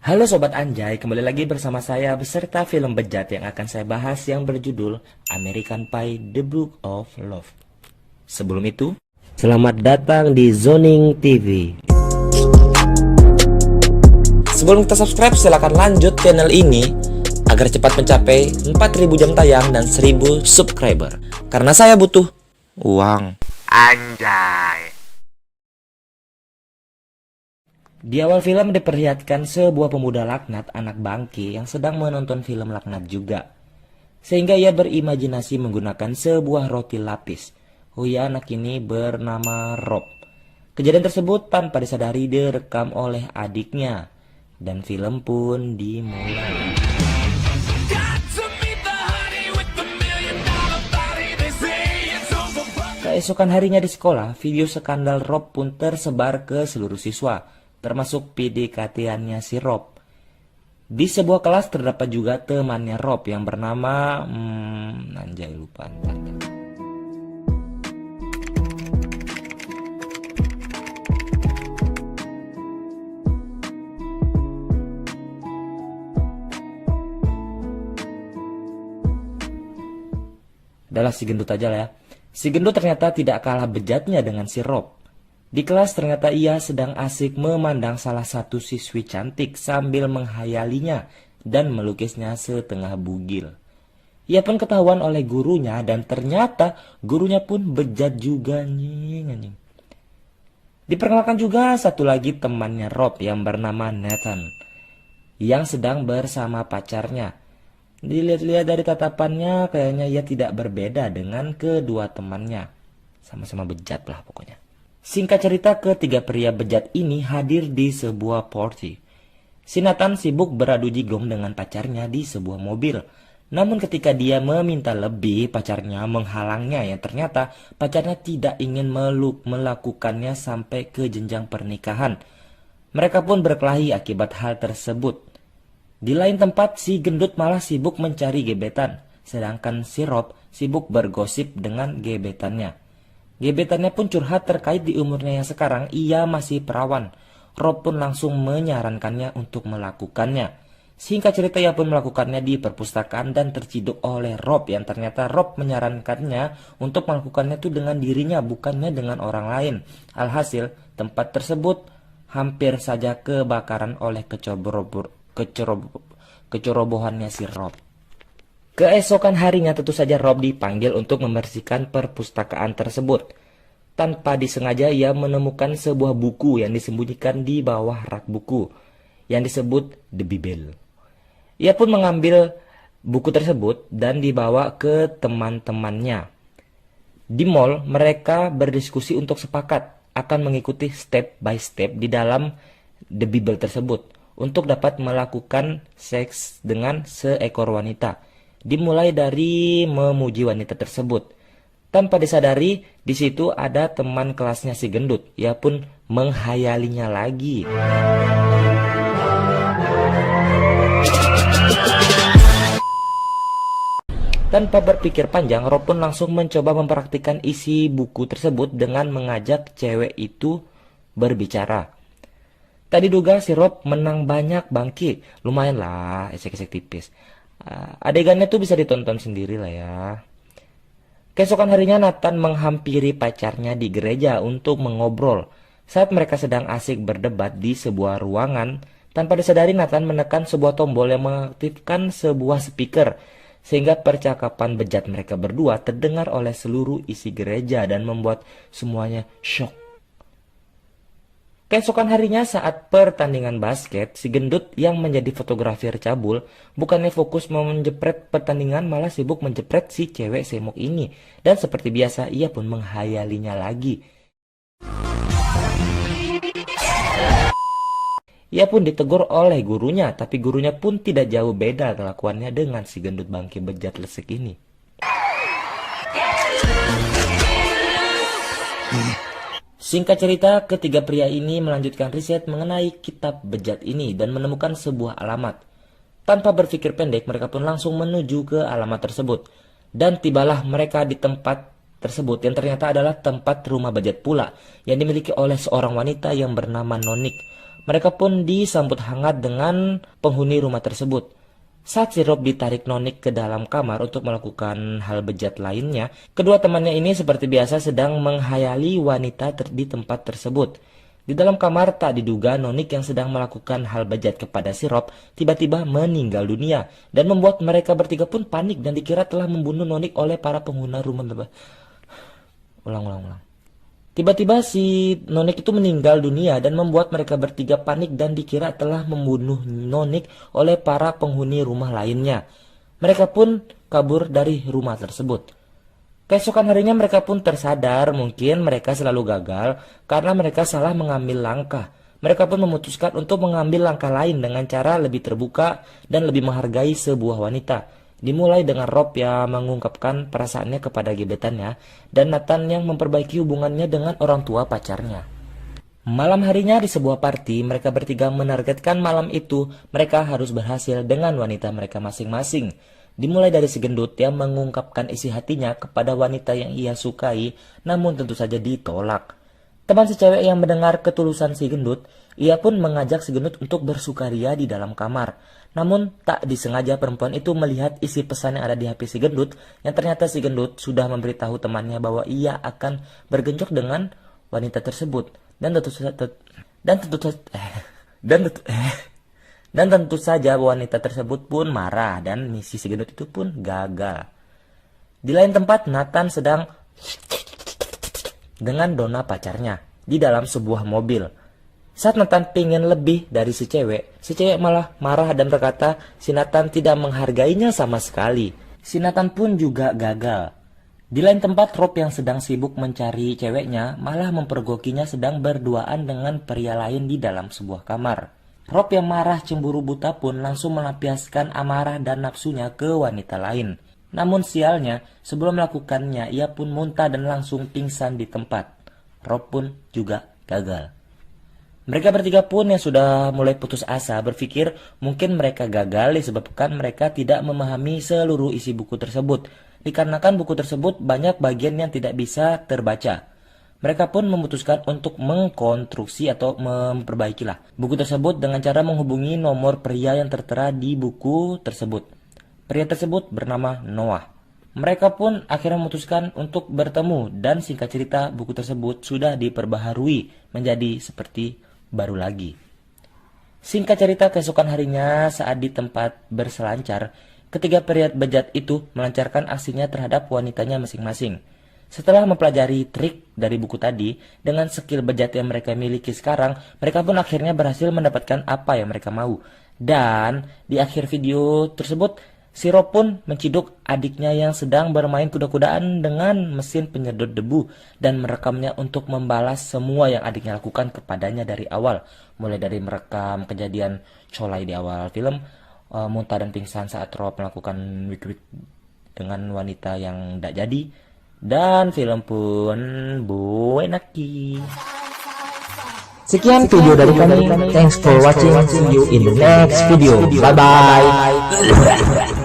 Halo Sobat Anjay, kembali lagi bersama saya beserta film bejat yang akan saya bahas yang berjudul American Pie The Book of Love. Sebelum itu, selamat datang di Zoning TV. Sebelum kita subscribe, silakan lanjut channel ini agar cepat mencapai 4000 jam tayang dan 1000 subscriber. Karena saya butuh uang. Anjay. Di awal film diperlihatkan sebuah pemuda laknat anak bangke yang sedang menonton film laknat juga. Sehingga ia berimajinasi menggunakan sebuah roti lapis. Oh ya, anak ini bernama Rob. Kejadian tersebut tanpa disadari direkam oleh adiknya. Dan film pun dimulai. Keesokan harinya di sekolah, video skandal Rob pun tersebar ke seluruh siswa, termasuk PDKT-annya si Rob. Di sebuah kelas terdapat juga temannya Rob yang bernama anjay lupa ntar. Adalah si gendut aja lah ya. Si gendut ternyata tidak kalah bejatnya dengan si Rob. Di kelas ternyata ia sedang asik memandang salah satu siswi cantik sambil menghayalinya dan melukisnya setengah bugil. Ia pun ketahuan oleh gurunya dan ternyata gurunya pun bejat juga anjing. Diperkenalkan juga satu lagi temannya Rob yang bernama Nathan yang sedang bersama pacarnya. Dilihat-lihat dari tatapannya kayaknya ia tidak berbeda dengan kedua temannya. Sama-sama bejat lah pokoknya. Singkat cerita, ketiga pria bejat ini hadir di sebuah party. Si Nathan sibuk beradu jigong dengan pacarnya di sebuah mobil. Namun ketika dia meminta lebih, pacarnya menghalangnya yang ternyata pacarnya tidak ingin melakukannya sampai ke jenjang pernikahan. Mereka pun berkelahi akibat hal tersebut. Di lain tempat, si gendut malah sibuk mencari gebetan, sedangkan si Rob sibuk bergosip dengan gebetannya. Gebetannya pun curhat terkait di umurnya yang sekarang ia masih perawan. Rob pun langsung menyarankannya untuk melakukannya. Singkat cerita ia pun melakukannya di perpustakaan dan terciduk oleh Rob yang ternyata Rob menyarankannya untuk melakukannya itu dengan dirinya bukannya dengan orang lain. Alhasil tempat tersebut hampir saja kebakaran oleh kecerobohannya si Rob. Keesokan harinya tentu saja Rob dipanggil untuk membersihkan perpustakaan tersebut. Tanpa disengaja ia menemukan sebuah buku yang disembunyikan di bawah rak buku yang disebut The Bible. Ia pun mengambil buku tersebut dan dibawa ke teman-temannya. Di mall mereka berdiskusi untuk sepakat akan mengikuti step by step di dalam The Bible tersebut untuk dapat melakukan seks dengan seekor wanita. Dimulai dari memuji wanita tersebut. Tanpa disadari, di situ ada teman kelasnya si gendut. Ia pun menghayalinya lagi. Tanpa berpikir panjang, Rob pun langsung mencoba mempraktikkan isi buku tersebut dengan mengajak cewek itu berbicara. Tadi duga si Rob menang banyak bangki. Lumayan lah, esek-esek tipis. Adegannya tuh bisa ditonton sendiri lah ya. Keesokan harinya Nathan menghampiri pacarnya di gereja untuk mengobrol. Saat mereka sedang asik berdebat di sebuah ruangan, tanpa disadari Nathan menekan sebuah tombol yang mengaktifkan sebuah speaker, sehingga percakapan bejat mereka berdua terdengar oleh seluruh isi gereja dan membuat semuanya shock. Keesokan harinya saat pertandingan basket, si gendut yang menjadi fotografer cabul bukannya fokus menjepret pertandingan malah sibuk menjepret si cewek semok ini. Dan seperti biasa ia pun menghayalinya lagi. Ia pun ditegur oleh gurunya, tapi gurunya pun tidak jauh beda kelakuannya dengan si gendut bangke bejat lesik ini. Singkat cerita, ketiga pria ini melanjutkan riset mengenai kitab bejat ini dan menemukan sebuah alamat. Tanpa berpikir pendek, mereka pun langsung menuju ke alamat tersebut. Dan tibalah mereka di tempat tersebut yang ternyata adalah tempat rumah bejat pula yang dimiliki oleh seorang wanita yang bernama Nonik. Mereka pun disambut hangat dengan penghuni rumah tersebut. Saat si Rob ditarik Nonik ke dalam kamar untuk melakukan hal bejat lainnya, kedua temannya ini seperti biasa sedang menghayali wanita di tempat tersebut. Di dalam kamar tak diduga Nonik yang sedang melakukan hal bejat kepada si Rob tiba-tiba meninggal dunia dan membuat mereka bertiga pun panik dan dikira telah membunuh Nonik oleh para pengguna rumah. Ulang. Tiba-tiba si Nonik itu meninggal dunia dan membuat mereka bertiga panik dan dikira telah membunuh Nonik oleh para penghuni rumah lainnya. Mereka pun kabur dari rumah tersebut. Keesokan harinya mereka pun tersadar mungkin mereka selalu gagal karena mereka salah mengambil langkah. Mereka pun memutuskan untuk mengambil langkah lain dengan cara lebih terbuka dan lebih menghargai sebuah wanita. Dimulai dengan Rob yang mengungkapkan perasaannya kepada gebetannya dan Nathan yang memperbaiki hubungannya dengan orang tua pacarnya. Malam harinya di sebuah party, mereka bertiga menargetkan malam itu mereka harus berhasil dengan wanita mereka masing-masing. Dimulai dari si gendut yang mengungkapkan isi hatinya kepada wanita yang ia sukai, namun tentu saja ditolak. Teman si cewek yang mendengar ketulusan si gendut, ia pun mengajak si gendut untuk bersukaria di dalam kamar. Namun tak disengaja perempuan itu melihat isi pesan yang ada di HP si gendut, yang ternyata si gendut sudah memberitahu temannya bahwa ia akan bergencok dengan wanita tersebut. Dan tentu saja wanita tersebut pun marah dan misi si gendut itu pun gagal. Di lain tempat Nathan sedang dengan Donna pacarnya di dalam sebuah mobil. Saat Nathan pengen lebih dari si cewek malah marah dan berkata si Nathan tidak menghargainya sama sekali. Si Nathan pun juga gagal. Di lain tempat Rob yang sedang sibuk mencari ceweknya malah mempergokinya sedang berduaan dengan pria lain di dalam sebuah kamar. Rob yang marah cemburu buta pun langsung melampiaskan amarah dan nafsunya ke wanita lain. Namun sialnya, sebelum melakukannya ia pun muntah dan langsung pingsan di tempat. Rob pun juga gagal. Mereka bertiga pun yang sudah mulai putus asa berpikir mungkin mereka gagal disebabkan mereka tidak memahami seluruh isi buku tersebut. Dikarenakan buku tersebut banyak bagian yang tidak bisa terbaca. Mereka pun memutuskan untuk mengkonstruksi atau memperbaikilah buku tersebut dengan cara menghubungi nomor pria yang tertera di buku tersebut. Pria tersebut bernama Noah. Mereka pun akhirnya memutuskan untuk bertemu dan singkat cerita buku tersebut sudah diperbaharui menjadi seperti baru lagi. Singkat cerita keesokan harinya saat di tempat berselancar, ketiga pria bejat itu melancarkan aksinya terhadap wanitanya masing-masing. Setelah mempelajari trik dari buku tadi, dengan skill bejat yang mereka miliki sekarang, mereka pun akhirnya berhasil mendapatkan apa yang mereka mau. Dan di akhir video tersebut, si Rob pun menciduk adiknya yang sedang bermain kuda-kudaan dengan mesin penyedot debu dan merekamnya untuk membalas semua yang adiknya lakukan kepadanya dari awal. Mulai dari merekam kejadian colai di awal film, muntah dan pingsan saat Rob melakukan wik-wik dengan wanita yang tidak jadi, dan film pun buenaki. Sekian video dari kami. Thanks for watching. See you in the next video. Bye bye.